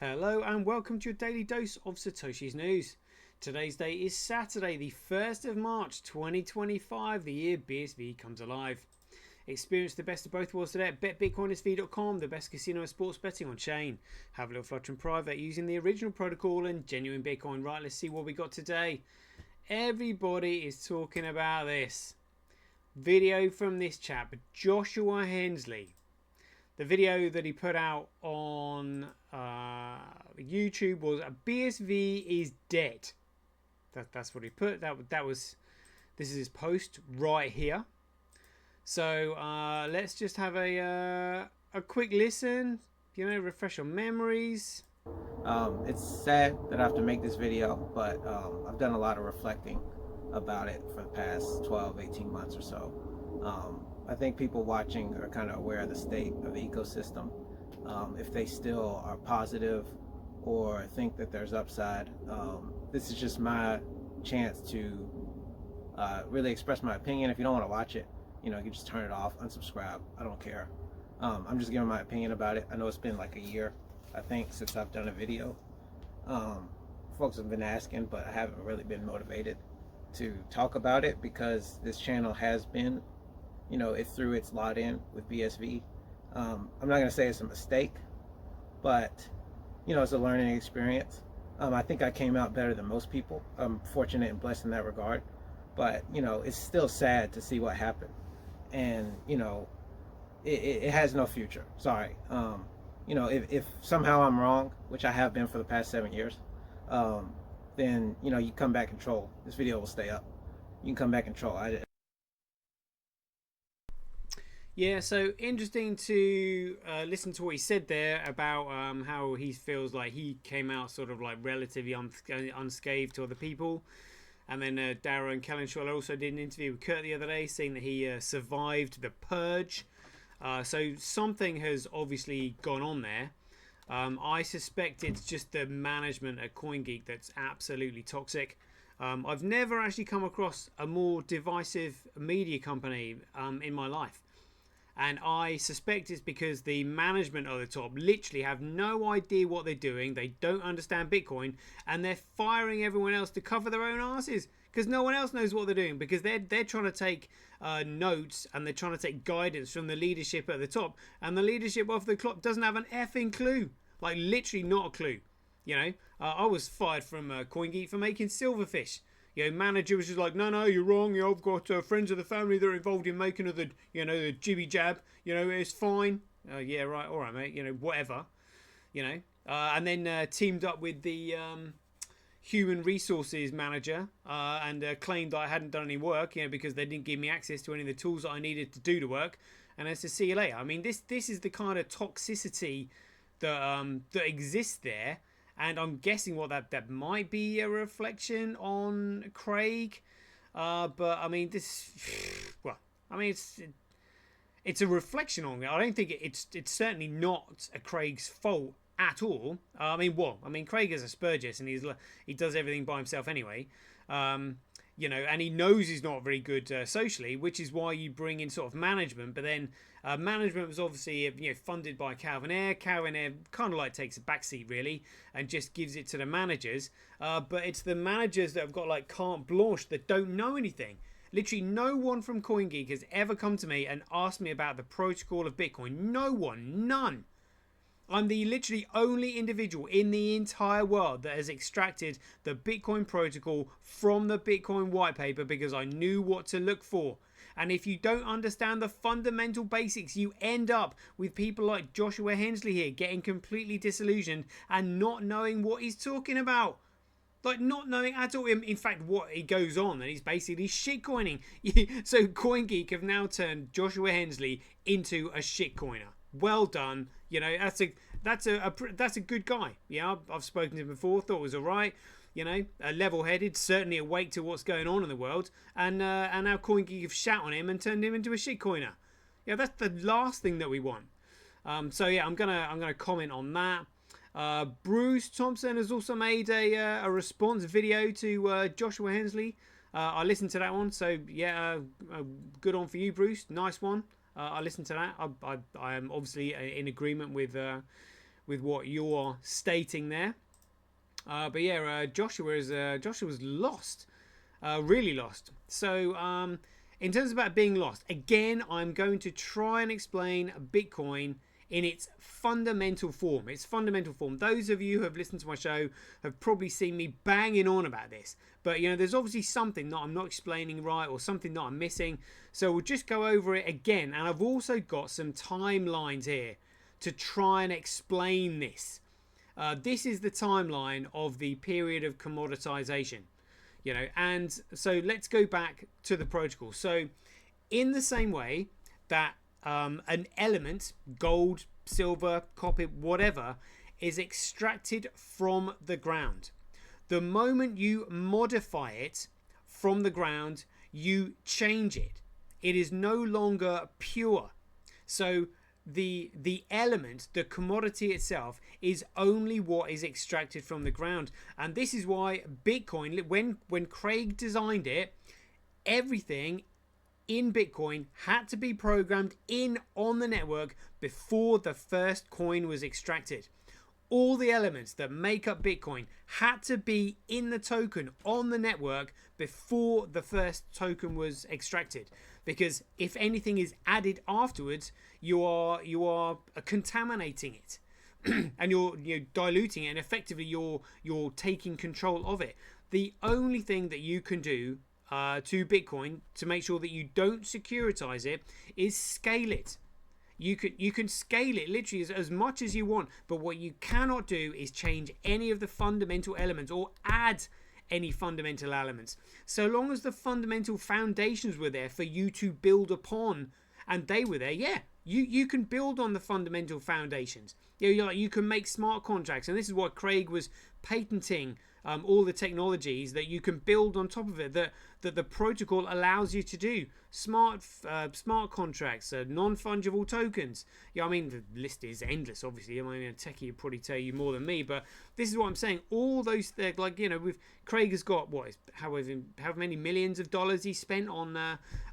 Hello and welcome to your daily dose of Satoshi's news. Today's date is Saturday, the 1st of March 2025, the year BSV comes alive. Experience the best of both worlds today at betbitcoinersv.com, the best casino and sports betting on chain. Have a little flutter in private using the original protocol and genuine Bitcoin. Right, let's see what we got today. Everybody is talking about this video from this chap, Joshua Hensley. The video that he put out on YouTube was BSV is dead. That's what he put. This is his post right here. So let's just have a quick listen. Refresh your memories. It's sad that I have to make this video, but I've done a lot of reflecting about it for the past 12, 18 months or so. I think people watching are kind of aware of the state of the ecosystem. If they still are positive or think that there's upside, this is just my chance to really express my opinion. If you don't want to watch it, you can just turn it off, unsubscribe. I don't care. I'm just giving my opinion about it. I know it's been like a year, I think, since I've done a video. Folks have been asking, but I haven't really been motivated to talk about it because this channel has been, it threw its lot in with BSV. I'm not going to say it's a mistake, but, it's a learning experience. I think I came out better than most people. I'm fortunate and blessed in that regard. But, it's still sad to see what happened. And, it has no future. Sorry. If somehow I'm wrong, which I have been for the past 7 years, then, you come back and troll. This video will stay up. You can come back and troll. Yeah, so interesting to listen to what he said there about how he feels like he came out sort of like relatively unscathed to other people. And then Darren Kellenshaw also did an interview with Kurt the other day saying that he survived the purge. So something has obviously gone on there. I suspect it's just the management at CoinGeek that's absolutely toxic. I've never actually come across a more divisive media company in my life. And I suspect it's because the management at the top literally have no idea what they're doing. They don't understand Bitcoin, and they're firing everyone else to cover their own asses because no one else knows what they're doing, because they're trying to take notes and they're trying to take guidance from the leadership at the top, and the leadership off the clock doesn't have an effing clue. Like, literally not a clue. I was fired from CoinGeek for making silverfish. Manager was just like, no, you're wrong. I've got friends of the family that are involved in making of the jibby jab. It's fine. Yeah, right, all right, mate. Whatever. And then teamed up with the human resources manager and claimed that I hadn't done any work, because they didn't give me access to any of the tools that I needed to do the work. And I said, see you later. I mean, this is the kind of toxicity that exists there. And I'm guessing what that might be a reflection on Craig, but I mean it's a reflection on it. I don't think it's certainly not a Craig's fault at all. Craig is a Spurgis and he does everything by himself anyway. And he knows he's not very good socially, which is why you bring in sort of management. But then management was obviously funded by Calvin Ayre. Calvin Ayre kind of like takes a backseat really and just gives it to the managers. But it's the managers that have got like carte blanche that don't know anything. Literally no one from CoinGeek has ever come to me and asked me about the protocol of Bitcoin. No one, none. I'm the literally only individual in the entire world that has extracted the Bitcoin protocol from the Bitcoin white paper because I knew what to look for. And if you don't understand the fundamental basics, you end up with people like Joshua Hensley here getting completely disillusioned and not knowing what he's talking about. Like, not knowing at all. In fact, what he goes on, and he's basically shitcoining. So CoinGeek have now turned Joshua Hensley into a shitcoiner. Well done. That's a good guy. I've spoken to him before, thought it was alright. Level-headed, certainly awake to what's going on in the world, and now CoinGeek have shat on him and turned him into a shitcoiner. That's the last thing that we want. I'm gonna comment on that. Bruce Thompson has also made a response video to Joshua Hensley. I listened to that one, so good on for you, Bruce. Nice one. I listened to that. I am obviously in agreement with with what you're stating there. But yeah, Joshua's lost, really lost. So in terms about being lost, again, I'm going to try and explain Bitcoin in its fundamental form. Its fundamental form. Those of you who have listened to my show have probably seen me banging on about this. But you know, there's obviously something that I'm not explaining right, or something that I'm missing. So we'll just go over it again. And I've also got some timelines here to try and explain this. This is the timeline of the period of commoditization, you know, and so let's go back to the protocol. So in the same way that an element, gold, silver, copper, whatever, is extracted from the ground, the moment you modify it from the ground, you change it. It is no longer pure. So the element, the commodity itself, is only what is extracted from the ground. And this is why Bitcoin, when Craig designed it, everything in Bitcoin had to be programmed in on the network before the first coin was extracted. All the elements that make up Bitcoin had to be in the token on the network before the first token was extracted. Because if anything is added afterwards, you are contaminating it, and you're diluting it, and effectively you're taking control of it. The only thing that you can do to Bitcoin to make sure that you don't securitize it is scale it. You can scale it literally as much as you want, but what you cannot do is change any of the fundamental elements or add any fundamental elements. So long as the fundamental foundations were there for you to build upon, and they were there, yeah, you can build on the fundamental foundations. You can make smart contracts, and this is what Craig was patenting, all the technologies that you can build on top of it, that the protocol allows you to do. Smart contracts, non-fungible tokens. Yeah, I mean, the list is endless, obviously. I mean, a techie would probably tell you more than me, but this is what I'm saying. All those things, like, you know, with Craig has got however many millions of dollars he spent on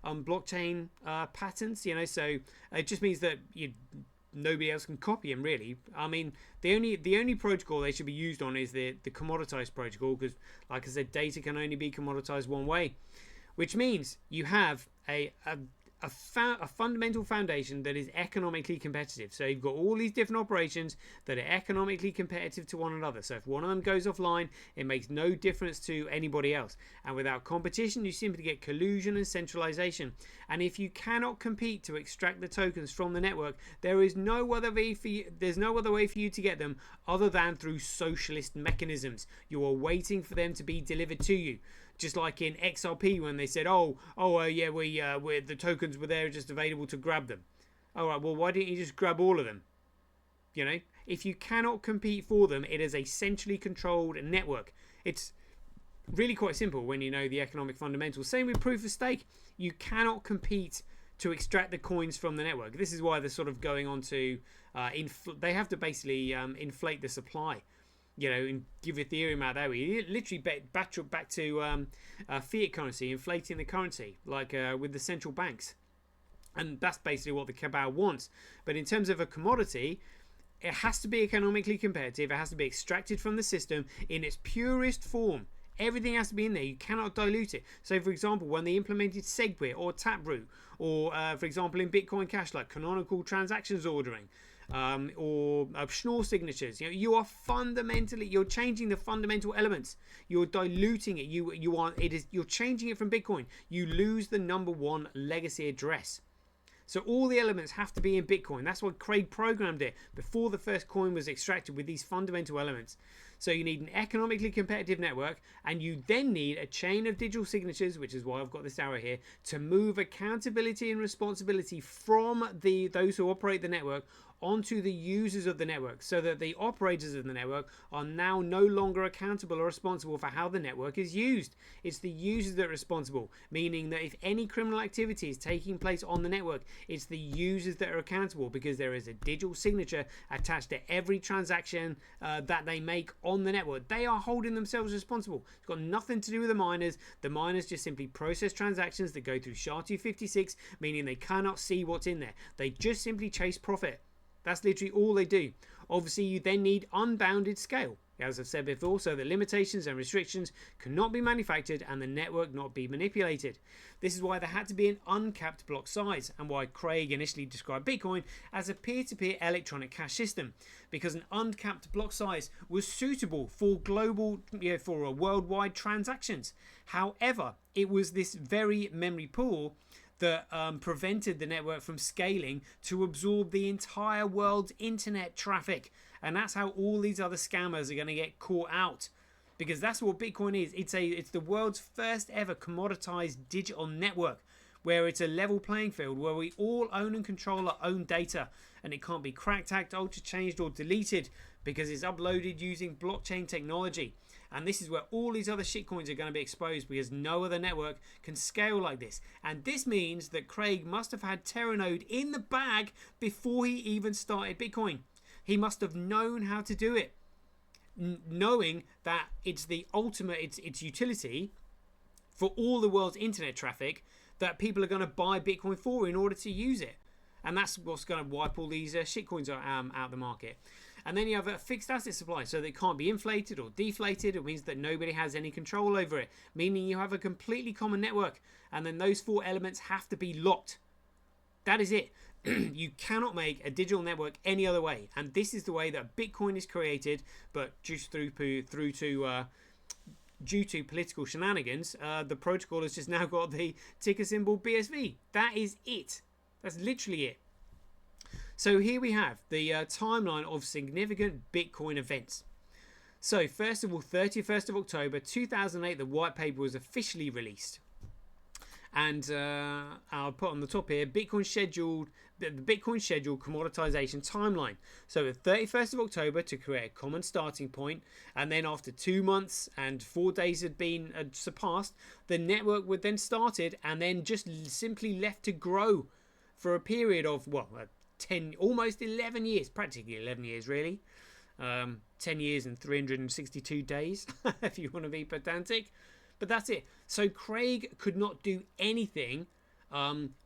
blockchain patents, you know, so it just means that nobody else can copy him, really. I mean, the only protocol they should be used on is the commoditized protocol, because, like I said, data can only be commoditized one way, which means you have a fundamental foundation that is economically competitive. So you've got all these different operations that are economically competitive to one another. So if one of them goes offline, it makes no difference to anybody else. And without competition, you simply get collusion and centralization. And if you cannot compete to extract the tokens from the network, there is no other way for you, there's no other way for you to get them other than through socialist mechanisms. You are waiting for them to be delivered to you. Just like in XRP when they said, yeah, the tokens were there just available to grab them. All right, well, why didn't you just grab all of them? You know, if you cannot compete for them, it is a centrally controlled network. It's really quite simple when you know the economic fundamentals. Same with proof of stake. You cannot compete to extract the coins from the network. This is why they're sort of going on to, they have to basically inflate the supply. You know, and give Ethereum out that way. You literally back to fiat currency, inflating the currency, like with the central banks. And that's basically what the cabal wants. But in terms of a commodity, it has to be economically competitive. It has to be extracted from the system in its purest form. Everything has to be in there. You cannot dilute it. So, for example, when they implemented SegWit or Taproot, or, for example, in Bitcoin Cash, like canonical transactions ordering, or Schnorr signatures, you're changing the fundamental elements. You're diluting it. You're changing it from Bitcoin. You lose the number one legacy address. So all the elements have to be in Bitcoin. That's why Craig programmed it before the first coin was extracted, with these fundamental elements. So you need an economically competitive network, and you then need a chain of digital signatures, which is why I've got this arrow here, to move accountability and responsibility from those who operate the network onto the users of the network, so that the operators of the network are now no longer accountable or responsible for how the network is used. It's the users that are responsible, meaning that if any criminal activity is taking place on the network, it's the users that are accountable, because there is a digital signature attached to every transaction that they make on the network. They are holding themselves responsible. It's got nothing to do with the miners. The miners just simply process transactions that go through SHA-256, meaning they cannot see what's in there. They just simply chase profit. That's literally all they do. Obviously, you then need unbounded scale, as I've said before, so that limitations and restrictions cannot be manufactured and the network not be manipulated. This is why there had to be an uncapped block size, and why Craig initially described Bitcoin as a peer-to-peer electronic cash system, because an uncapped block size was suitable for global, for worldwide transactions. However, it was this very memory pool that prevented the network from scaling to absorb the entire world's internet traffic. And that's how all these other scammers are going to get caught out, because that's what Bitcoin is. It's the world's first ever commoditized digital network, where it's a level playing field, where we all own and control our own data, and it can't be cracked, hacked, altered, changed, or deleted, because it's uploaded using blockchain technology. And this is where all these other shitcoins are going to be exposed, because no other network can scale like this. And this means that Craig must have had Terranode in the bag before he even started Bitcoin. He must have known how to do it, knowing that it's the ultimate, it's utility for all the world's internet traffic that people are going to buy Bitcoin for in order to use it. And that's what's going to wipe all these shitcoins out of the market. And then you have a fixed asset supply, so that it can't be inflated or deflated. It means that nobody has any control over it, meaning you have a completely common network. And then those four elements have to be locked. That is it. You cannot make a digital network any other way. And this is the way that Bitcoin is created, but just due to political shenanigans, the protocol has just now got the ticker symbol BSV. That is it. That's literally it. So here we have the timeline of significant Bitcoin events. So first of all, 31st of October 2008, the white paper was officially released. And I'll put on the top here, the Bitcoin scheduled commoditization timeline. So the 31st of October to create a common starting point, and then after 2 months and 4 days had been surpassed, the network would then started and then just simply left to grow for a period of, almost 11 years, practically 11 years really. 10 years and 362 days, if you want to be pedantic. But that's it. So Craig could not do anything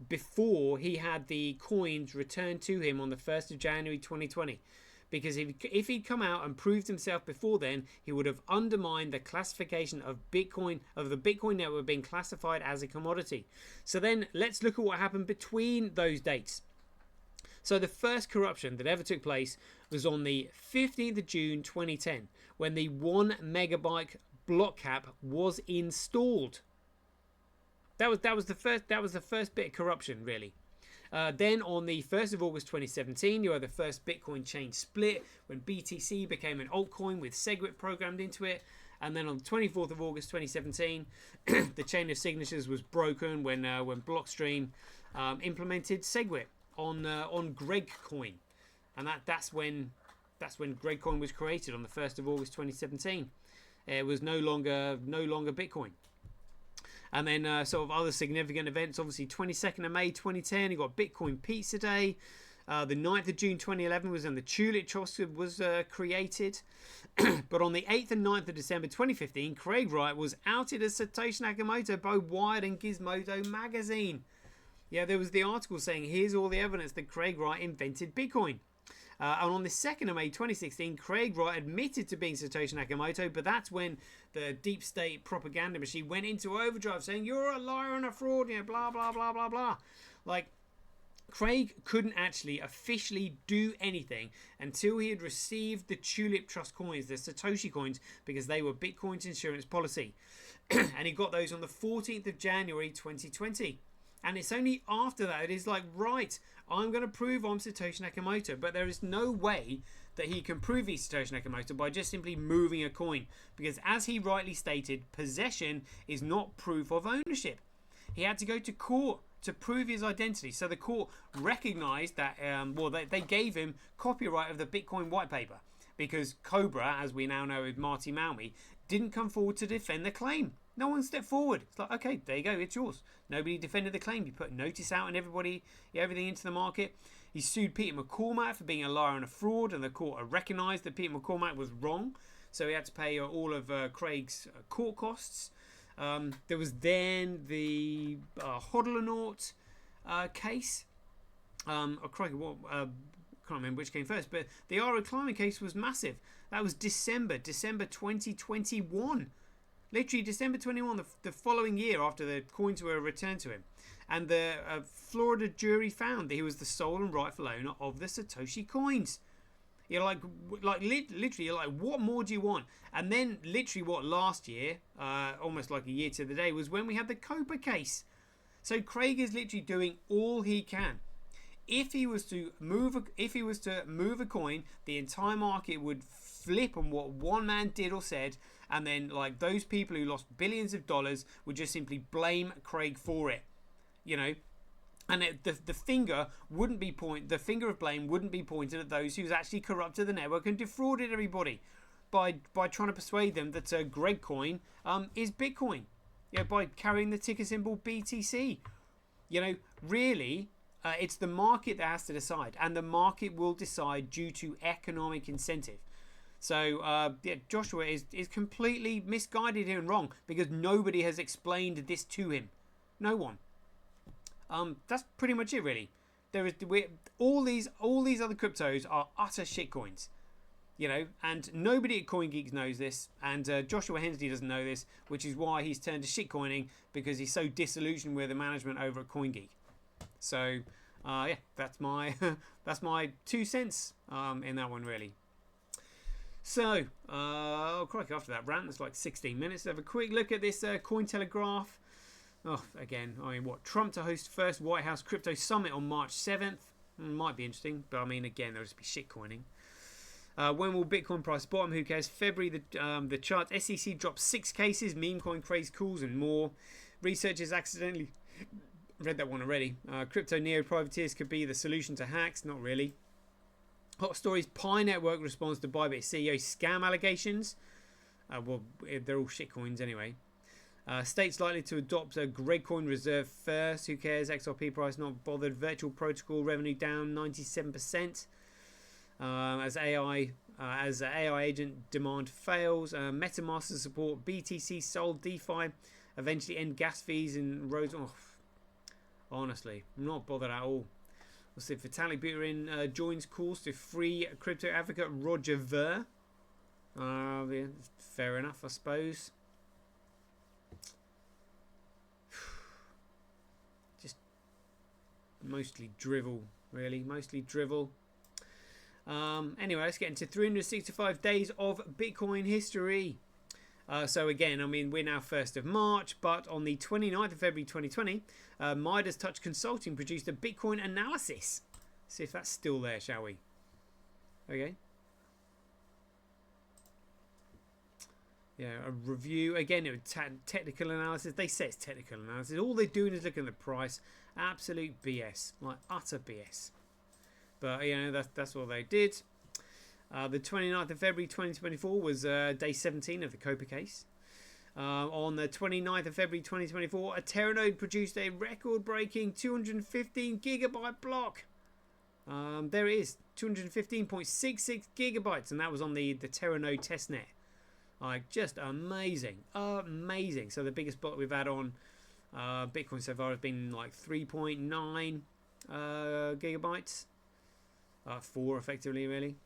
before he had the coins returned to him on the 1st of January 2020. Because if he'd come out and proved himself before then, he would have undermined the classification of Bitcoin, of the Bitcoin network being classified as a commodity. So then let's look at what happened between those dates. So the first corruption that ever took place was on the 15th of June 2010, when the 1 megabyte block cap was installed. That was the first bit of corruption, really. Then on the 1st of August 2017, you had the first Bitcoin chain split, when BTC became an altcoin with SegWit programmed into it. And then on the 24th of August 2017, the chain of signatures was broken when Blockstream implemented SegWit on GregCoin, and that's when GregCoin was created on the 1st of August 2017. It was no longer Bitcoin. And then sort of other significant events, obviously 22nd of May 2010, you got Bitcoin Pizza Day. The 9th of June 2011 was when the Tulip Trust was created. But on the 8th and 9th of December 2015, Craig Wright was outed as Satoshi Nakamoto by Wired and Gizmodo magazine. Yeah, there was the article saying, here's all the evidence that Craig Wright invented Bitcoin. And on the 2nd of May 2016, Craig Wright admitted to being Satoshi Nakamoto, but that's when the deep state propaganda machine went into overdrive saying, you're a liar and a fraud, blah, blah, blah, blah, blah. Like, Craig couldn't actually officially do anything until he had received the Tulip Trust coins, the Satoshi coins, because they were Bitcoin's insurance policy. And he got those on the 14th of January 2020. And it's only after that it is like, right, I'm going to prove I'm Satoshi Nakamoto. But there is no way that he can prove he's Satoshi Nakamoto by just simply moving a coin. Because as he rightly stated, possession is not proof of ownership. He had to go to court to prove his identity. So the court recognized that, they gave him copyright of the Bitcoin white paper. Because Cobra, as we now know with Marty Malmi, didn't come forward to defend the claim. No one stepped forward. It's like, okay, there you go, it's yours. Nobody defended the claim. You put notice out and everything into the market. He sued Peter McCormack for being a liar and a fraud, and the court recognised that Peter McCormack was wrong. So he had to pay all of Craig's court costs. There was then the Hodlonaut case. can't remember which came first, but the Ara climbing case was massive. That was December 2021. Literally December 21, the following year after the coins were returned to him. And the Florida jury found that he was the sole and rightful owner of the Satoshi coins. You're like literally, you're like, what more do you want? And then literally last year, almost like a year to the day, was when we had the Copa case. So Craig is literally doing all he can. If he was to move a coin, the entire market would flip on what one man did or said, and then like those people who lost billions of dollars would just simply blame Craig for it, you know. And the finger of blame wouldn't be pointed at those who's actually corrupted the network and defrauded everybody by trying to persuade them that Greg coin is Bitcoin, you know, by carrying the ticker symbol BTC. You know, really, it's the market that has to decide, and the market will decide due to economic incentive. So Joshua is completely misguided here and wrong, because nobody has explained this to him. No one. That's pretty much it, really. All these other cryptos are utter shitcoins, you know, and nobody at CoinGeeks knows this, and Joshua Hensley doesn't know this, which is why he's turned to shitcoining, because he's so disillusioned with the management over at CoinGeek. So yeah, that's my that's my 2 cents in that one, really. So crikey, after that rant, it's like 16 minutes. Let's have a quick look at this Cointelegraph. Oh, again, I mean, what? Trump to host first White House crypto summit on March 7th. Might be interesting, but I mean, again, there'll just be shitcoining. When will Bitcoin price bottom? Who cares? February, the chart. SEC drops 6 cases. Meme coin craze cools and more. Researchers accidentally... Read that one already. Crypto neo-privateers could be the solution to hacks. Not really. Hot stories. Pi Network responds to Bybit CEO scam allegations. Well, they're all shitcoins anyway. States likely to adopt a Gregcoin reserve first. Who cares? XRP price not bothered. Virtual protocol revenue down 97%. As AI agent demand fails. MetaMaster support BTC sold DeFi. Eventually end gas fees and roads. Oh, honestly, I'm not bothered at all. Let's see. Vitalik Buterin joins calls to free crypto advocate Roger Ver. Yeah, fair enough, I suppose. Mostly drivel, really. Mostly drivel. Anyway, let's get into 365 days of Bitcoin history. So again, I mean, we're now 1st of March, but on the 29th of February 2020, Midas Touch Consulting produced a Bitcoin analysis. See if that's still there, shall we? Okay. Yeah, a review. Again, it was technical analysis. They say it's technical analysis. All they're doing is looking at the price. Absolute BS. Like, utter BS. But, you know, that's what they did. The 29th of February 2024 was day 17 of the Copa case. On the 29th of February 2024, a Terranode produced a record-breaking 215 gigabyte block. There it is. 215.66 gigabytes. And that was on the Terranode testnet. Like, just amazing. Amazing. So the biggest block we've had on Bitcoin so far has been like 3.9 gigabytes. 4 effectively, really.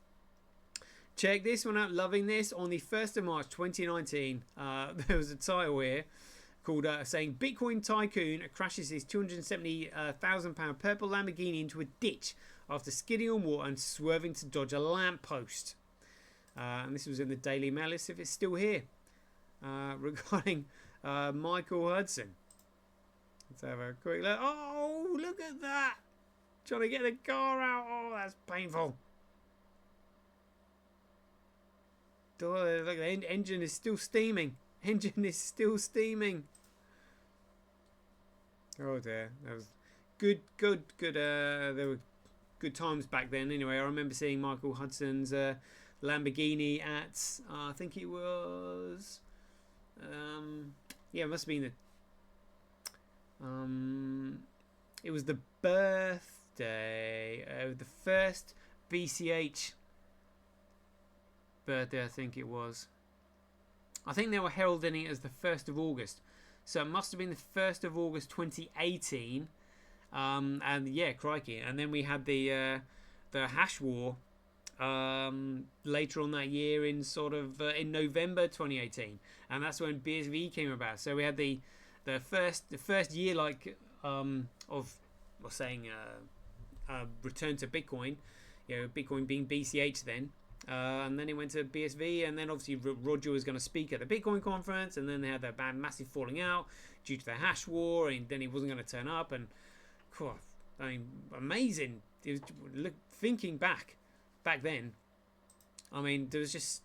Check this one out. Loving this. On the 1st of March 2019, there was a title here called saying Bitcoin tycoon crashes his £270,000 purple Lamborghini into a ditch after skidding on water and swerving to dodge a lamppost. And this was in the Daily Mail, if it's still here, regarding Michael Hudson. Let's have a quick look. Oh, look at that! Trying to get the car out. Oh, that's painful. Oh, look, the engine is still steaming. Engine is still steaming. Oh dear, that was good. There were good times back then. Anyway, I remember seeing Michael Hudson's Lamborghini at I think it was yeah, it must have been it was the birthday of the first BCH birthday, I think it was. I think they were heralding it as the 1st of August, so it must have been the 1st of August 2018. And yeah, crikey. And then we had the the hash war later on that year in sort of in November 2018, and that's when BSV came about. So we had the first year of what's saying return to Bitcoin, Bitcoin being BCH then. And then it went to BSV, and then obviously Roger was going to speak at the Bitcoin conference, and then they had that massive falling out due to the hash war, and then he wasn't going to turn up. And I mean, amazing. It was, thinking back then, I mean, there was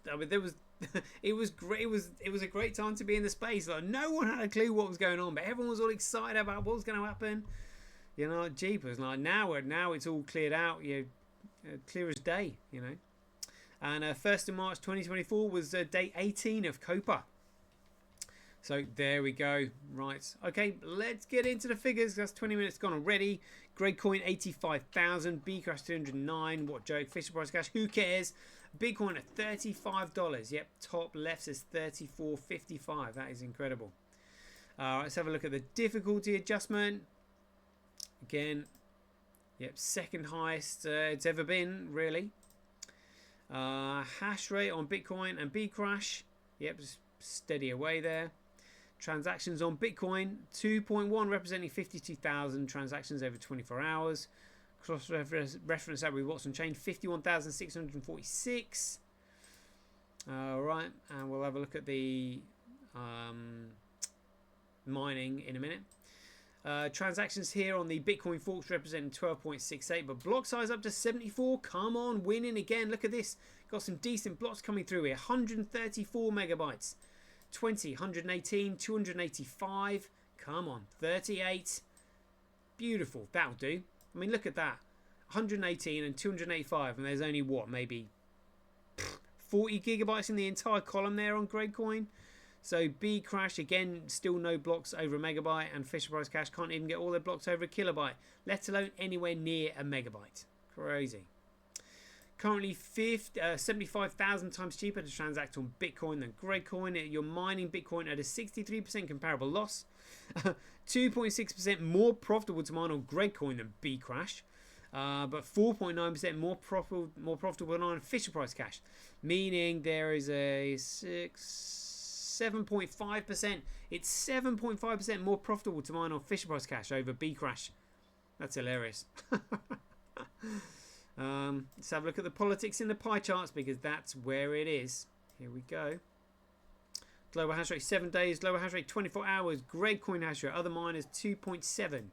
it was great. It was a great time to be in the space. Like, no one had a clue what was going on, but everyone was all excited about what was going to happen. Jeepers. Like now it's all cleared out. Clear as day. And 1st of March 2024 was day 18 of Copa. So there we go. Right. Okay, let's get into the figures. That's 20 minutes gone already. Gradecoin 85,000. Bcrash 209. What joke. Fisher Price Cash. Who cares? Bitcoin at $35. Yep. Top left says 34.55. That is incredible. Let's have a look at the difficulty adjustment. Again. Yep. Second highest it's ever been, really. Hash rate on Bitcoin and Bcrash. Yep. Steady away there. Transactions on Bitcoin 2.1, representing 52,000 transactions over 24 hours. Cross-reference that with Watson Chain 51,646. Right, and we'll have a look at the mining in a minute. Transactions here on the Bitcoin forks representing 12.68, but block size up to 74. Come on, winning again. Look at this. Got some decent blocks coming through here. 134 megabytes. 20, 118, 285. Come on, 38. Beautiful. That'll do. I mean, look at that. 118 and 285, and there's only what, maybe 40 gigabytes in the entire column there on Gradecoin. So Bcrash again, still no blocks over a megabyte, and Fisher Price Cash can't even get all their blocks over a kilobyte, let alone anywhere near a megabyte. Crazy. Currently 75,000 times cheaper to transact on Bitcoin than Gradecoin. You're mining Bitcoin at a 63% comparable loss. 2.6% more profitable to mine on Gradecoin than Bcrash. But 4.9% more profitable on Fisher Price Cash. Meaning there is a 7.5%. It's 7.5% more profitable to mine on Fisher Price Cash over Bcrash. That's hilarious. Let's have a look at the politics in the pie charts, because that's where it is. Here we go. Global hash rate 7 days. Global hash rate 24 hours. Gradecoin hash rate. Other miners 2.7.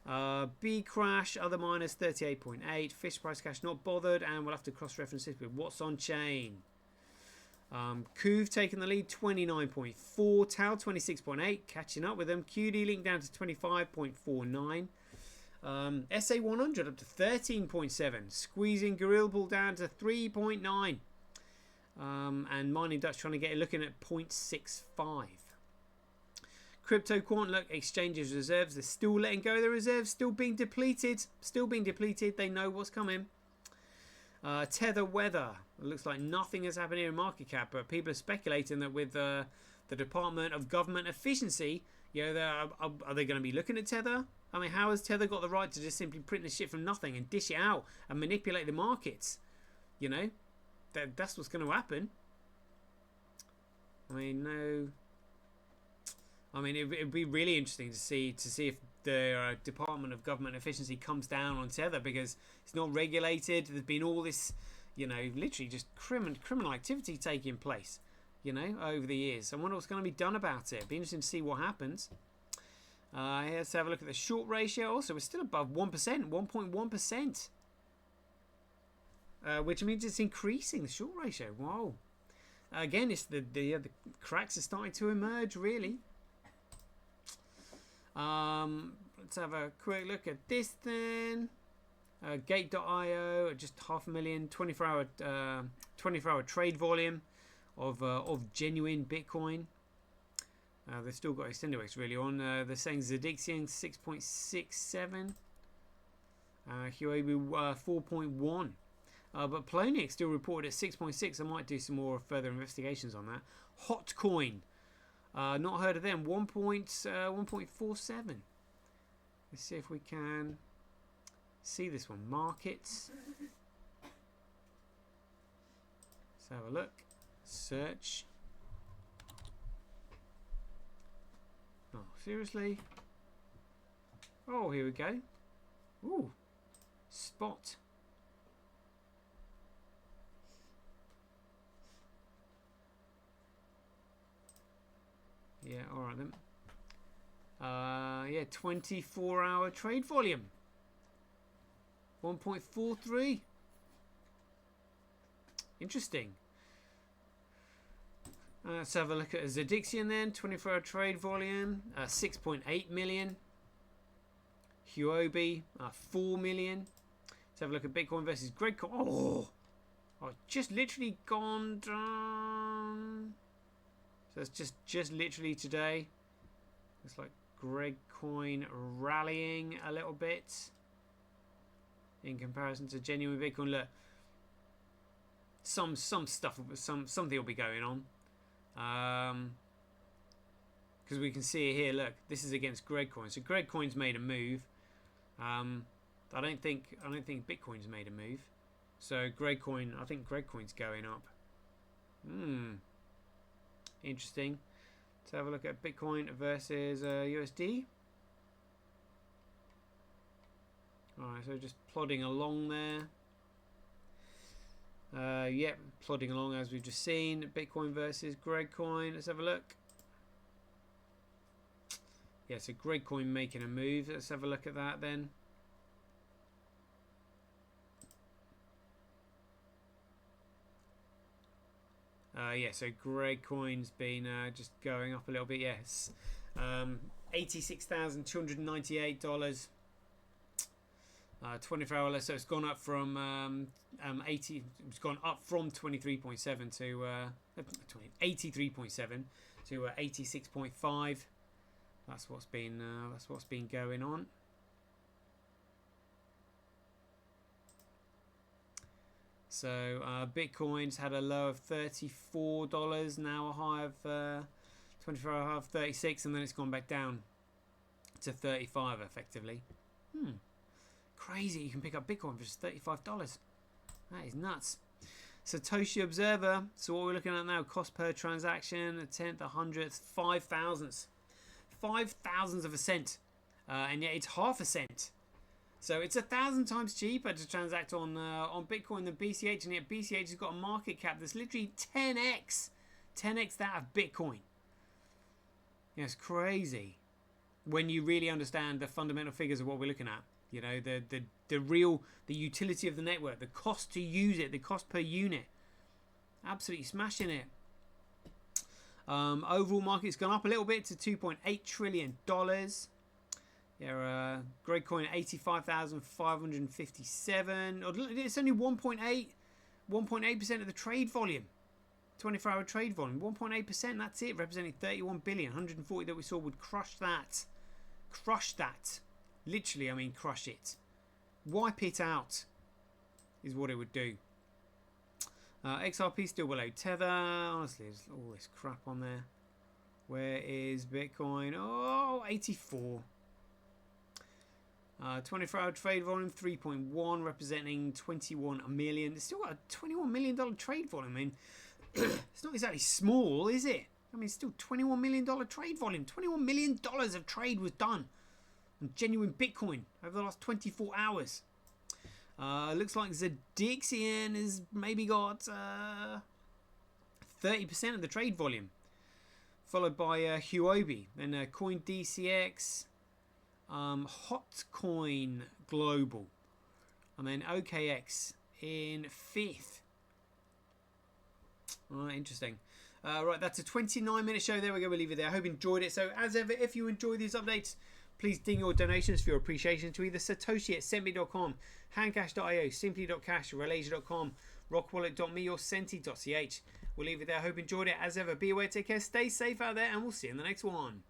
Bcrash. Other miners 38.8. Fisher Price Cash not bothered. And we'll have to cross-reference this with what's on chain. Kuv taking the lead 29.4. Tau 26.8. Catching up with them. QD Link down to 25.49. SA100 up to 13.7, squeezing Gorilla Ball down to 3.9, and Mining Dutch trying to get looking at 0.65. Crypto Quant, look, exchanges reserves, they're still letting go of the reserves, still being depleted, they know what's coming. Tether Weather, it looks like nothing has happened here in market cap, but people are speculating that with the Department of Government Efficiency, are they going to be looking at Tether? I mean, how has Tether got the right to just simply print the shit from nothing and dish it out and manipulate the markets? That's what's going to happen. I mean, no. I mean, it'd be really interesting to see if the Department of Government Efficiency comes down on Tether, because it's not regulated. There's been all this, literally just criminal activity taking place, over the years. I wonder what's going to be done about it. It'd be interesting to see what happens. Let's have a look at the short ratio. Also, we're still above 1%, 1.1%. Which means it's increasing, the short ratio. Wow. Again, it's the cracks are starting to emerge, really. Let's have a quick look at this then. Gate.io, just 500,000, 24-hour trade volume of genuine Bitcoin. They've still got Extended really on. They're saying Zedixian 6.67. Huobi 4.1. But Poloniex still reported at 6.6. I might do some more further investigations on that. Hotcoin. Not heard of them. 1.47. Let's see if we can see this one. Markets. Let's have a look. Search. Oh, seriously? Oh, here we go. Ooh. Spot. Yeah, alright then. Yeah, 24-hour trade volume. 1.43. Interesting. Let's have a look at Zedixian then. 24-hour trade volume. 6.8 million. Huobi. 4 million. Let's have a look at Bitcoin versus Gregcoin. Oh, just literally gone down. So it's just literally today. Looks like Gregcoin rallying a little bit in comparison to genuine Bitcoin. Look, some stuff, something will be going on. Because we can see it here. Look, this is against Gregcoin. So Gregcoin's made a move. I don't think Bitcoin's made a move. So Gregcoin, I think Gregcoin's going up. Interesting. Let's have a look at Bitcoin versus USD. Alright, so just plodding along there. Yep, plodding along as we've just seen. Bitcoin versus Gregcoin. Let's have a look. Yeah, so Gregcoin making a move. Let's have a look at that then. Yeah, so Gregcoin's been just going up a little bit. Yes, $86,298. 24-hour. So it's gone up from 80. It's gone up from 23.7 to 83.7 to 86.5. That's what's been going on. So Bitcoin's had a low of $34, now a high of 24-hour high of 36, and then it's gone back down to 35 effectively. Crazy! You can pick up Bitcoin for just $35. That is nuts. Satoshi Observer. So what we're looking at now: cost per transaction, a tenth, a hundredth, 5,000ths, 5,000ths of a cent, and yet it's half a cent. So it's 1,000 times cheaper to transact on Bitcoin than BCH, and yet BCH has got a market cap that's literally 10x that of Bitcoin. Yeah, it's crazy when you really understand the fundamental figures of what we're looking at. You know, the utility of the network, the cost to use it, the cost per unit. Absolutely smashing it. Overall market's gone up a little bit to $2.8 trillion. Yeah, Gregcoin 85,557. It's only 1.8% of the trade volume. 24-hour trade volume, 1.8%. That's it, representing 31 billion. 140 that we saw would crush that. Crush that. Literally, I mean, crush it. Wipe it out is what it would do. XRP still below Tether. Honestly, there's all this crap on there. Where is Bitcoin? Oh, 84. 24-hour trade volume 3.1, representing 21 million. It's still got a $21 million trade volume. I mean, it's not exactly small, is it? I mean, it's still $21 million trade volume. $21 million of trade was done on genuine Bitcoin over the last 24 hours. Looks like Zedixian has maybe got 30% of the trade volume, followed by Huobi, then CoinDCX. Hotcoin Global, and then OKX in 5th. Alright, interesting. Right, that's a 29-minute show. There we go, we'll leave it there. I hope you enjoyed it. So as ever, if you enjoy these updates, please ding your donations for your appreciation to either Satoshi at sendme.com, handcash.io, simply.cash, relasia.com, rockwallet.me or senti.ch. We'll leave it there. I hope you enjoyed it. As ever, be aware, take care, stay safe out there, and we'll see you in the next one.